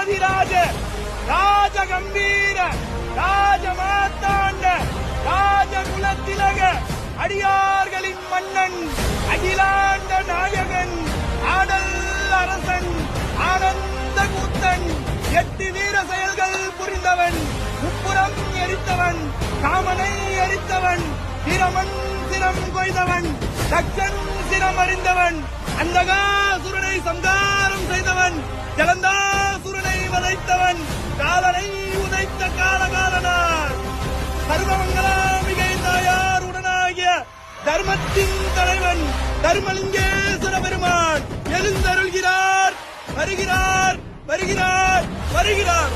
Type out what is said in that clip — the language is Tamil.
ராஜாதிராஜ ராஜ கம்பீர ராஜ மாத்தாண்ட ராஜ குலத்திலக அடியார்களின் மன்னன் அகிலாண்ட நாயகன் ஆடல் அரசன் ஆனந்த கூத்தன் 8 வீர செயல்கள் புரிந்தவன் முப்புறம் எரித்தவன் காமனை எரித்தவன் திரமன் சிரம் கொய்தவன் தக்கன் சிரம் அறிந்தவன் அந்தகாசுரனை சம்காரம் செய்தவன் ஜலந்தாசுரனை வதைத்தவன் காலனை உதைத்த காலகாலனார் சர்வமங்கலாம்பிகை தாயார் உடனாகிய தர்மத்தின் தலைவன் தர்மலிங்கேஸ்வர பெருமான் எழுந்தருள்கிறார். வருகிறார் வருகிறார் வருகிறார்.